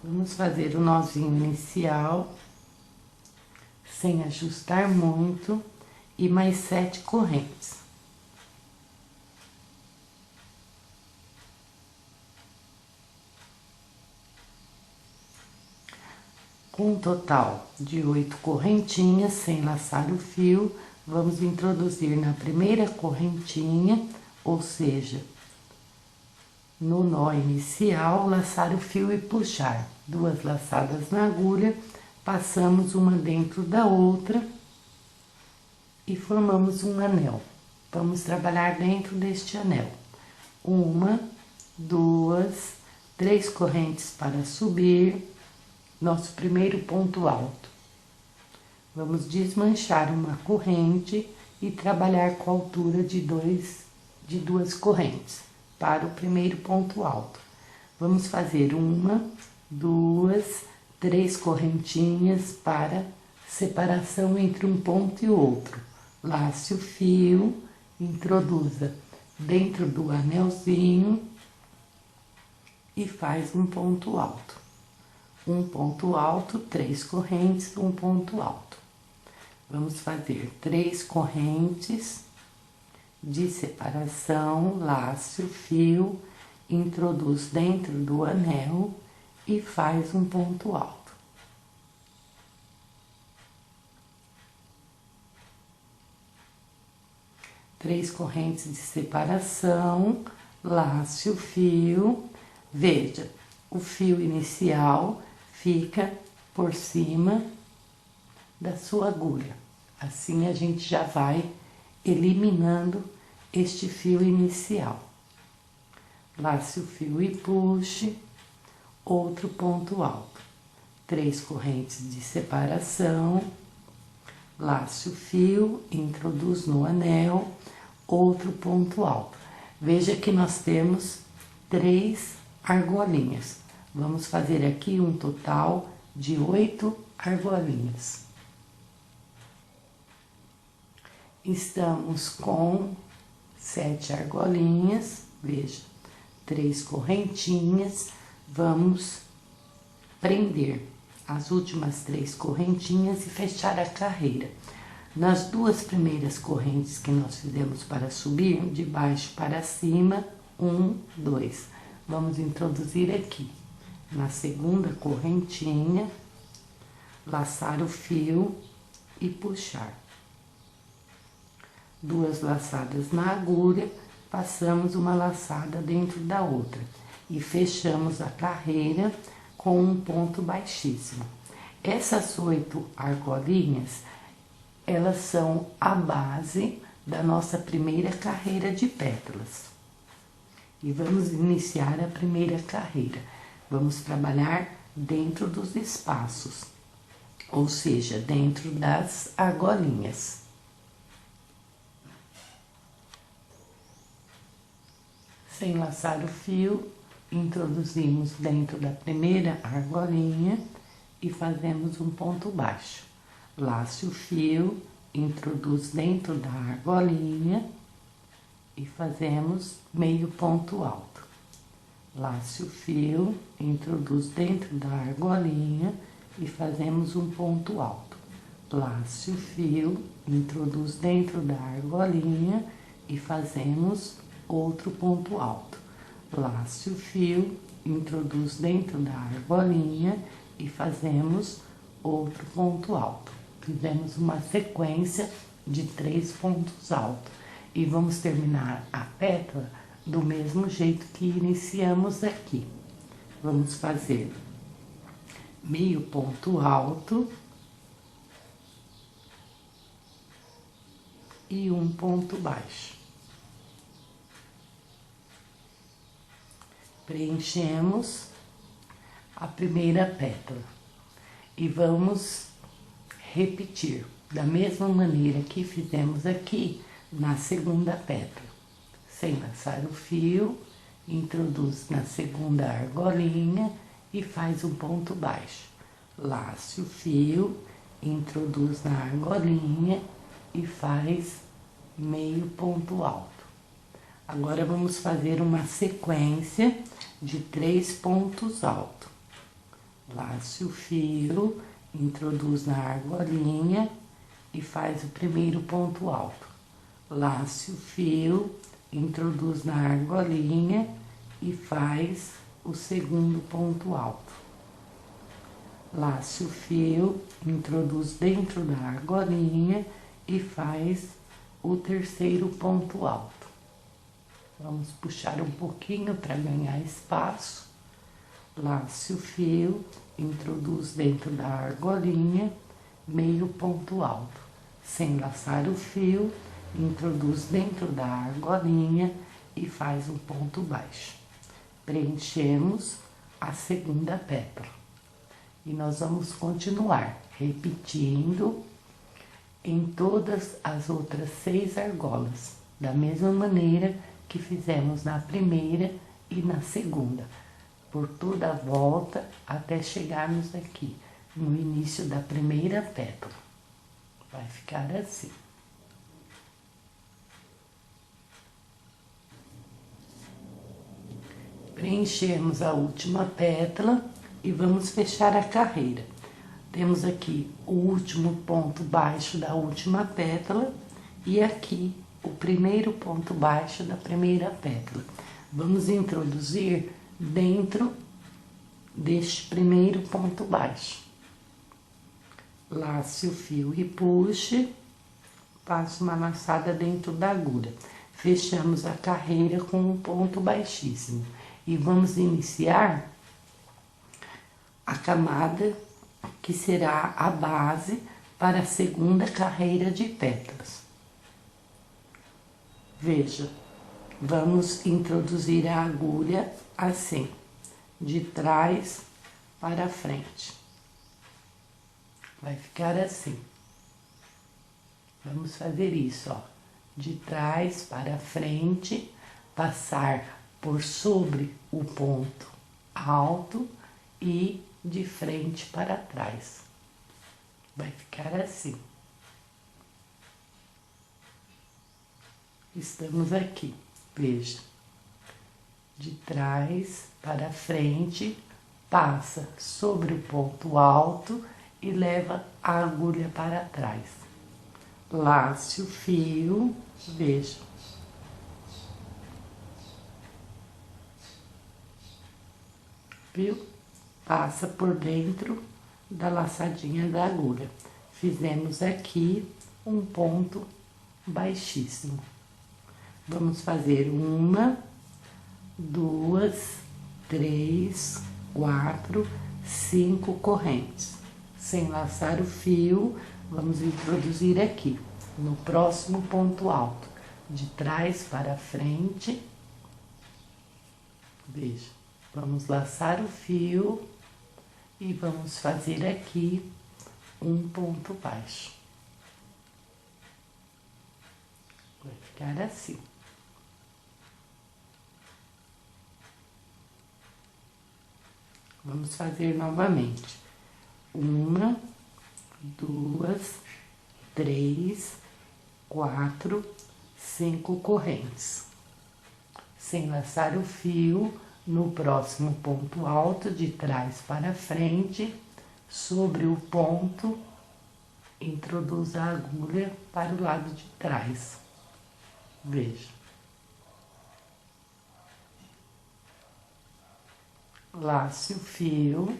Vamos fazer o nozinho inicial, sem ajustar muito, e mais 7 correntes. Com um total de 8 correntinhas, sem laçar o fio, vamos introduzir na primeira correntinha, ou seja, no nó inicial, laçar o fio e puxar. 2 laçadas na agulha, passamos uma dentro da outra e formamos um anel. Vamos trabalhar dentro deste anel. 1, 2, 3 correntes para subir, nosso primeiro ponto alto. Vamos desmanchar uma corrente e trabalhar com a altura de 2 correntes para o primeiro ponto alto. Vamos fazer 1, 2, 3 correntinhas para separação entre um ponto e outro. Lace o fio, introduza dentro do anelzinho e faz um ponto alto. Um ponto alto, 3 correntes, um ponto alto. Vamos fazer 3 correntes de separação, lace o fio, introduz dentro do anel e faz um ponto alto. Três correntes de separação, lace o fio, veja, o fio inicial fica por cima da sua agulha. Assim a gente já vai eliminando este fio inicial. Lace o fio e puxe, outro ponto alto. 3 correntes de separação, lace o fio, introduz no anel, outro ponto alto. Veja que nós temos 3 argolinhas. Vamos fazer aqui um total de 8 argolinhas. Estamos com 7 argolinhas, veja, 3 correntinhas. Vamos prender as últimas 3 correntinhas e fechar a carreira. Nas 2 primeiras correntes que nós fizemos para subir, de baixo para cima, 1, 2. Vamos introduzir aqui. Na segunda correntinha, laçar o fio e puxar. 2 laçadas na agulha, passamos uma laçada dentro da outra e fechamos a carreira com um ponto baixíssimo. Essas 8 argolinhas, elas são a base da nossa primeira carreira de pétalas. E vamos iniciar a primeira carreira. Vamos trabalhar dentro dos espaços, ou seja, dentro das argolinhas. Sem laçar o fio, introduzimos dentro da primeira argolinha e fazemos um ponto baixo. Lace o fio, introduz dentro da argolinha e fazemos meio ponto alto. Lace o fio, introduz dentro da argolinha e fazemos um ponto alto. Lace o fio, introduz dentro da argolinha e fazemos outro ponto alto. Lace o fio, introduz dentro da argolinha e fazemos outro ponto alto. Fizemos uma sequência de 3 pontos altos e vamos terminar a pétala do mesmo jeito que iniciamos aqui. Vamos fazer meio ponto alto e um ponto baixo. Preenchemos a primeira pétala e vamos repetir da mesma maneira que fizemos aqui na segunda pétala. Sem laçar o fio, introduz na segunda argolinha e faz um ponto baixo. Lace o fio, introduz na argolinha e faz meio ponto alto. Agora, vamos fazer uma sequência de 3 pontos altos. Lace o fio, introduz na argolinha e faz o primeiro ponto alto. Lace o fio, introduz na argolinha e faz o segundo ponto alto. Lace o fio, introduz dentro da argolinha e faz o terceiro ponto alto. Vamos puxar um pouquinho para ganhar espaço. Lace o fio, introduz dentro da argolinha, meio ponto alto. Sem laçar o fio, introduz dentro da argolinha e faz um ponto baixo. Preenchemos a segunda pétala. E nós vamos continuar repetindo em todas as outras 6 argolas, da mesma maneira que fizemos na primeira e na segunda, por toda a volta até chegarmos aqui, no início da primeira pétala. Vai ficar assim. Preenchemos a última pétala e vamos fechar a carreira. Temos aqui o último ponto baixo da última pétala e aqui o primeiro ponto baixo da primeira pétala. Vamos introduzir dentro deste primeiro ponto baixo. Lace o fio e puxe, faça uma laçada dentro da agulha. Fechamos a carreira com um ponto baixíssimo e vamos iniciar a camada que será a base para a segunda carreira de pétalas. Veja, vamos introduzir a agulha assim, de trás para frente. Vai ficar assim. Vamos fazer isso, ó, de trás para frente, passar por sobre o ponto alto e de frente para trás. Vai ficar assim. Estamos aqui, veja. De trás para frente, passa sobre o ponto alto e leva a agulha para trás. Lace o fio, veja. Viu? Passa por dentro da laçadinha da agulha. Fizemos aqui um ponto baixíssimo. Vamos fazer 1, 2, 3, 4, 5 correntes. Sem laçar o fio, vamos introduzir aqui, no próximo ponto alto, de trás para frente. Veja, vamos laçar o fio e vamos fazer aqui um ponto baixo. Vai ficar assim. Vamos fazer novamente. 1, 2, 3, 4, 5 correntes. Sem laçar o fio, no próximo ponto alto, de trás para frente, sobre o ponto, introduz a agulha para o lado de trás. Veja. Lace o fio,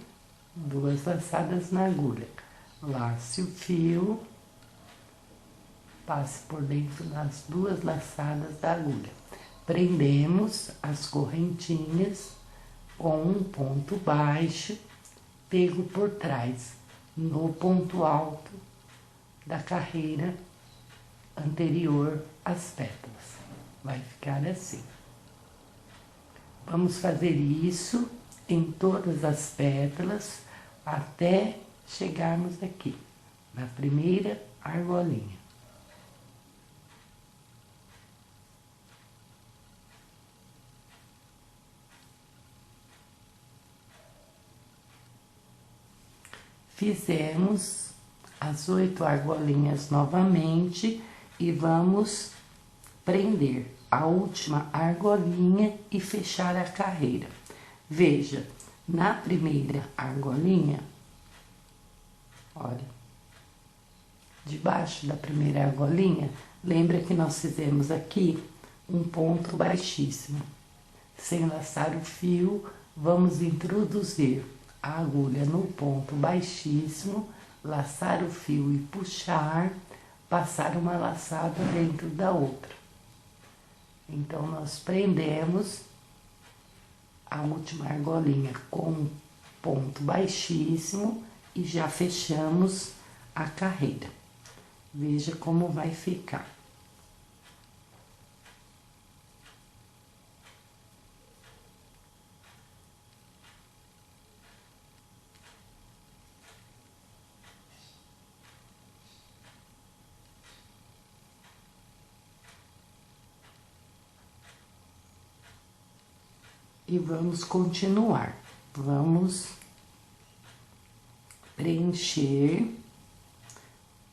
2 laçadas na agulha. Lace o fio, passe por dentro das 2 laçadas da agulha. Prendemos as correntinhas com um ponto baixo, pego por trás, no ponto alto da carreira anterior às pétalas. Vai ficar assim. Vamos fazer isso em todas as pétalas até chegarmos aqui, na primeira argolinha. Fizemos as 8 argolinhas novamente e vamos prender a última argolinha e fechar a carreira. Veja, Na primeira argolinha, olha, debaixo da primeira argolinha, lembra que nós fizemos aqui um ponto baixíssimo. Sem laçar o fio, vamos introduzir a agulha no ponto baixíssimo, laçar o fio e puxar, passar uma laçada dentro da outra. Então, nós prendemos a última argolinha com um ponto baixíssimo e já fechamos a carreira. Veja como vai ficar. E vamos continuar. Vamos preencher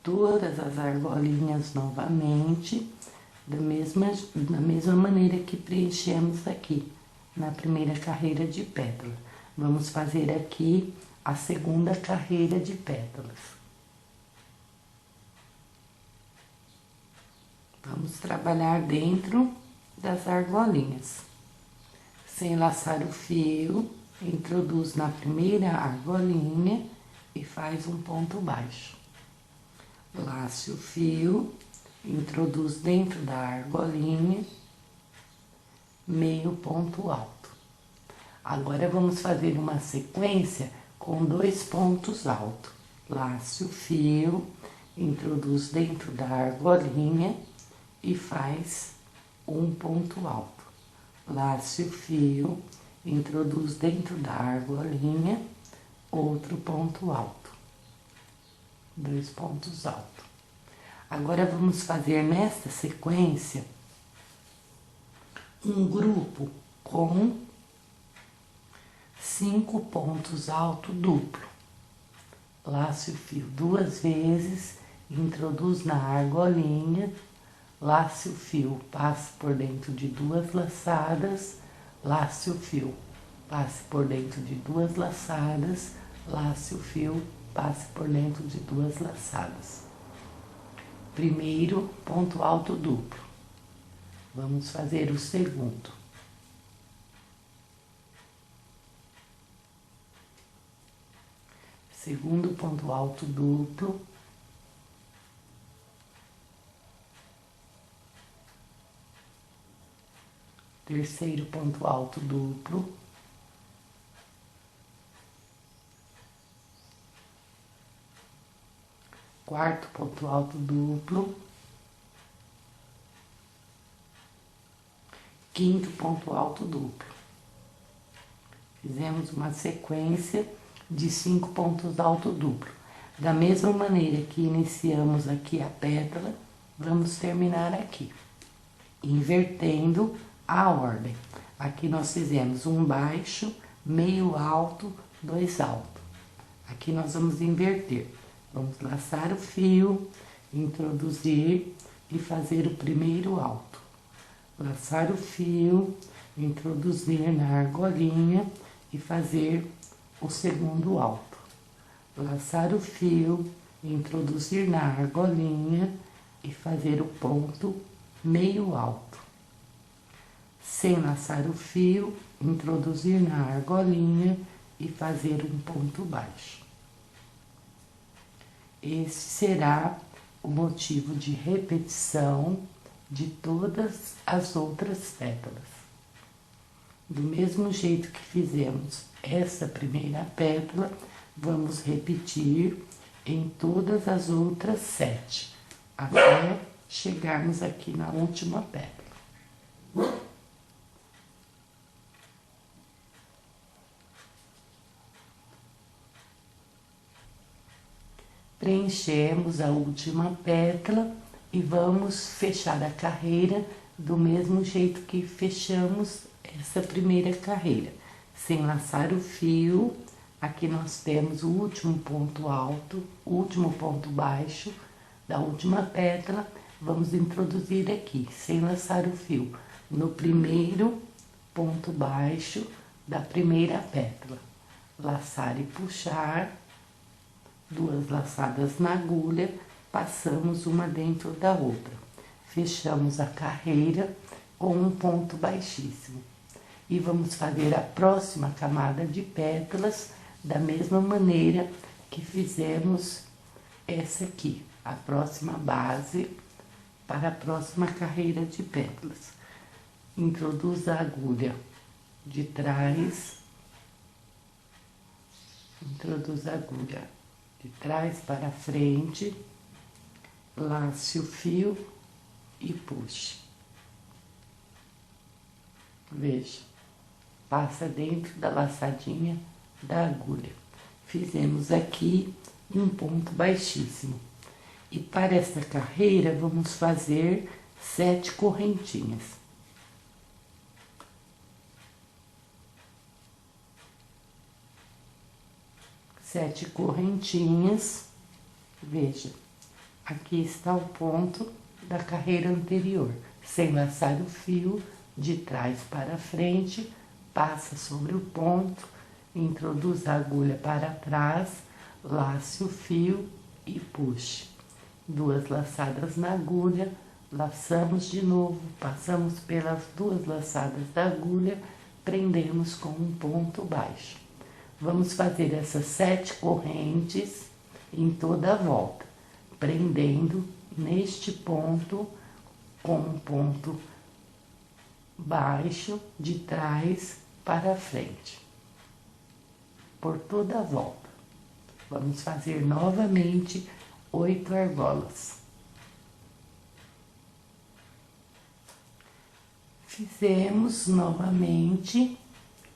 todas as argolinhas novamente, da mesma maneira que preenchemos aqui na primeira carreira de pétala. Vamos fazer aqui a segunda carreira de pétalas. Vamos trabalhar dentro das argolinhas. Sem laçar o fio, introduz na primeira argolinha e faz um ponto baixo. Lace o fio, introduz dentro da argolinha, meio ponto alto. Agora, vamos fazer uma sequência com 2 pontos altos. Lace o fio, introduz dentro da argolinha e faz um ponto alto. Lace o fio, introduz dentro da argolinha, outro ponto alto. 2 pontos altos. Agora, vamos fazer nesta sequência um grupo com 5 pontos altos duplo. Lace o fio 2 vezes, introduz na argolinha, lace o fio, passe por dentro de 2 laçadas, lace o fio, passe por dentro de 2 laçadas, lace o fio, passe por dentro de 2 laçadas. Primeiro ponto alto duplo. Vamos fazer o segundo. Segundo ponto alto duplo. Terceiro ponto alto duplo. Quarto ponto alto duplo. Quinto ponto alto duplo. Fizemos uma sequência de 5 pontos alto duplo. Da mesma maneira que iniciamos aqui a pétala, vamos terminar aqui, invertendo a ordem. Aqui nós fizemos um baixo, meio alto, 2 altos. Aqui nós vamos inverter. Vamos laçar o fio, introduzir e fazer o primeiro alto. Laçar o fio, introduzir na argolinha e fazer o segundo alto. Laçar o fio, introduzir na argolinha e fazer o ponto meio alto. Sem laçar o fio, introduzir na argolinha e fazer um ponto baixo. Esse será o motivo de repetição de todas as outras pétalas. Do mesmo jeito que fizemos essa primeira pétala, vamos repetir em todas as outras 7, até chegarmos aqui na última pétala. Preenchemos a última pétala e vamos fechar a carreira do mesmo jeito que fechamos essa primeira carreira. Sem laçar o fio, aqui nós temos o último ponto alto, o último ponto baixo da última pétala. Vamos introduzir aqui, sem laçar o fio, no primeiro ponto baixo da primeira pétala. laçar e puxar, 2 laçadas na agulha, passamos uma dentro da outra. Fechamos a carreira com um ponto baixíssimo. E vamos fazer a próxima camada de pétalas da mesma maneira que fizemos essa aqui, a próxima base para a próxima carreira de pétalas. Introduz a agulha de trás, introduz a agulha de trás para frente, lace o fio e puxe. Veja, passa dentro da laçadinha da agulha. Fizemos aqui um ponto baixíssimo. E para esta carreira, vamos fazer 7 correntinhas. 7 correntinhas. Veja, aqui está o ponto da carreira anterior. Sem laçar o fio, de trás para frente, passa sobre o ponto, introduz a agulha para trás, lace o fio e puxe. 2 laçadas na agulha, laçamos de novo, passamos pelas 2 laçadas da agulha, prendemos com um ponto baixo. Vamos fazer essas 7 correntes em toda a volta, prendendo neste ponto com um ponto baixo de trás para frente, por toda a volta. Vamos fazer novamente 8 argolas. Fizemos novamente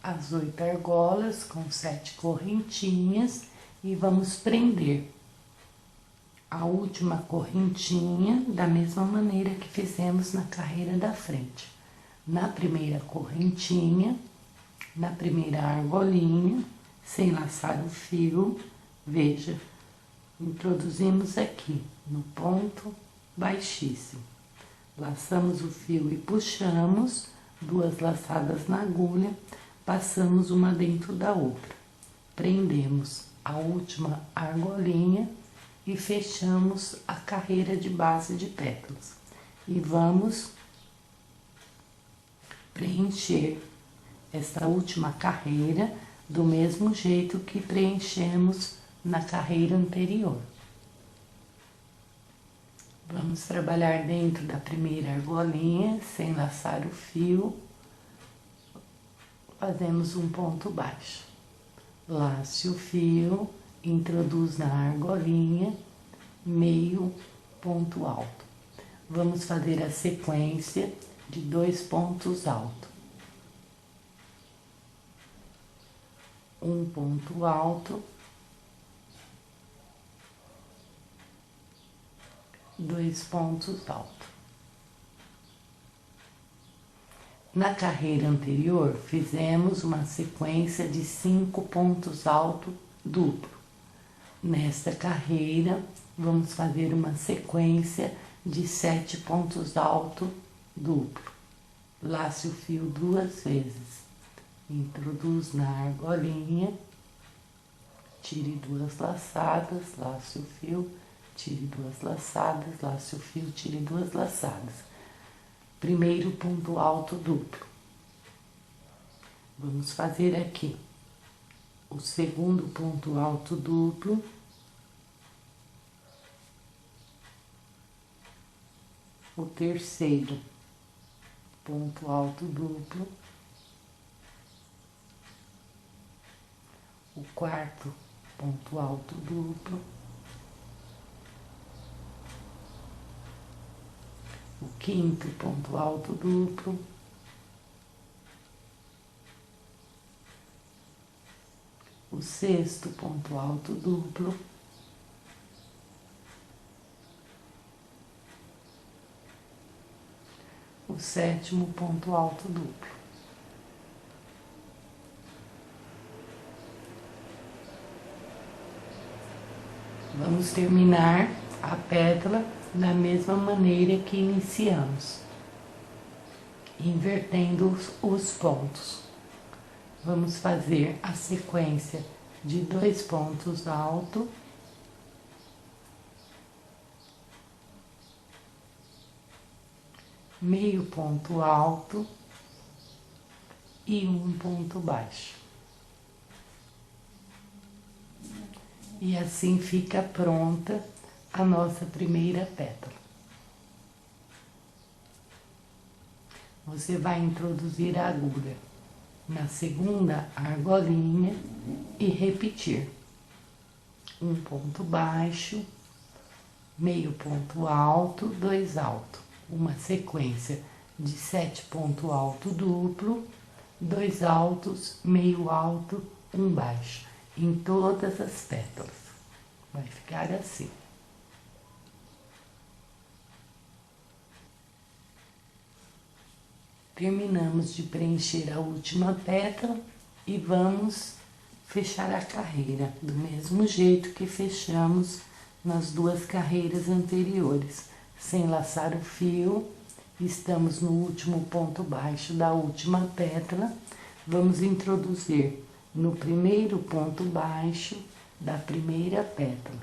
as 8 argolas com 7 correntinhas e vamos prender a última correntinha da mesma maneira que fizemos na carreira da frente. Na primeira correntinha, na primeira argolinha, sem laçar o fio, veja, introduzimos aqui no ponto baixíssimo. Laçamos o fio e puxamos, 2 laçadas na agulha, passamos uma dentro da outra. Prendemos a última argolinha e fechamos a carreira de base de pétalas. E vamos preencher esta última carreira do mesmo jeito que preenchemos na carreira anterior. Vamos trabalhar dentro da primeira argolinha, sem laçar o fio, fazemos um ponto baixo. Lace o fio, introduz na argolinha, meio ponto alto. Vamos fazer a sequência de 2 pontos altos. Um ponto alto, 2 pontos altos. Na carreira anterior, fizemos uma sequência de 5 pontos altos duplo. Nesta carreira, vamos fazer uma sequência de 7 pontos altos duplo. Lace o fio 2 vezes. Introduz na argolinha, tire 2 laçadas, lace o fio, tire 2 laçadas, lace o fio, tire 2 laçadas. Primeiro ponto alto duplo. Vamos fazer aqui o segundo ponto alto duplo, o terceiro ponto alto duplo, o quarto ponto alto duplo, o quinto ponto alto duplo, o sexto ponto alto duplo, o sétimo ponto alto duplo. Vamos terminar a pétala da mesma maneira que iniciamos, invertendo os pontos. Vamos fazer a sequência de 2 pontos altos, meio ponto alto e um ponto baixo. E assim fica pronta a nossa primeira pétala. Você vai introduzir a agulha na segunda argolinha e repetir um ponto baixo, meio ponto alto, 2 alto, uma sequência de 7 ponto alto duplo, 2 altos, meio alto, um baixo, em todas as pétalas. Vai ficar assim. Terminamos de preencher a última pétala e vamos fechar a carreira do mesmo jeito que fechamos nas 2 carreiras anteriores, sem laçar o fio. Estamos no último ponto baixo da última pétala. Vamos introduzir no primeiro ponto baixo da primeira pétala.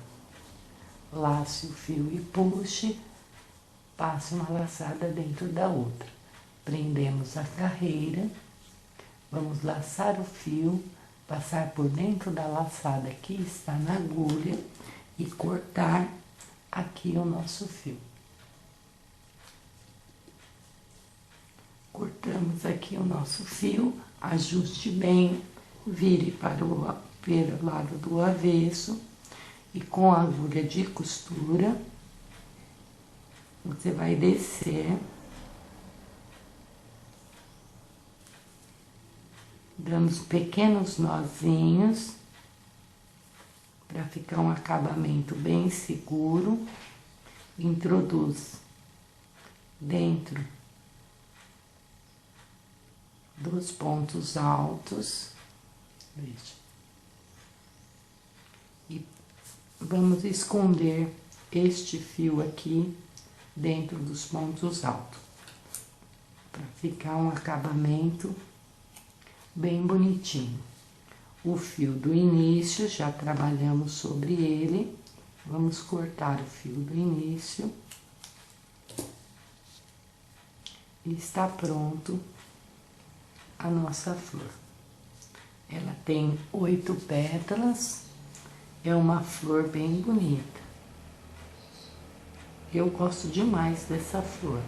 Lace o fio e puxe, passe uma laçada dentro da outra. Prendemos a carreira, vamos laçar o fio, passar por dentro da laçada que está na agulha e cortar aqui o nosso fio. Cortamos aqui o nosso fio, ajuste bem, vire para o lado do avesso e com a agulha de costura, você vai descer, dando pequenos nozinhos, para ficar um acabamento bem seguro. Introduz dentro dos pontos altos, veja, e vamos esconder este fio aqui dentro dos pontos altos, para ficar um acabamento bem bonitinho. O fio do início, já trabalhamos sobre ele, vamos cortar o fio do início. E está pronto a nossa flor. Ela tem 8 pétalas, é uma flor bem bonita. Eu gosto demais dessa flor.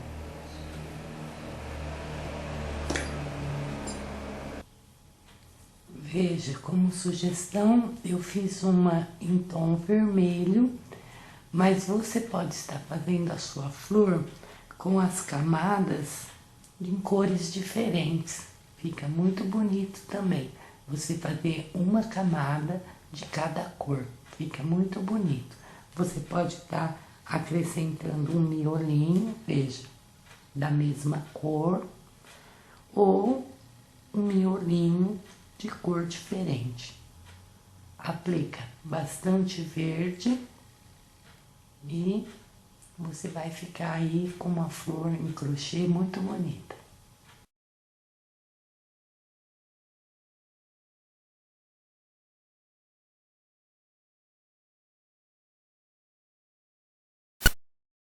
Veja, como sugestão, eu fiz uma em tom vermelho, mas você pode estar fazendo a sua flor com as camadas em cores diferentes. Fica muito bonito também. Você fazer uma camada de cada cor, fica muito bonito. Você pode estar acrescentando um miolinho, veja, da mesma cor, ou um miolinho de cor diferente. Aplica bastante verde e você vai ficar aí com uma flor em crochê muito bonita.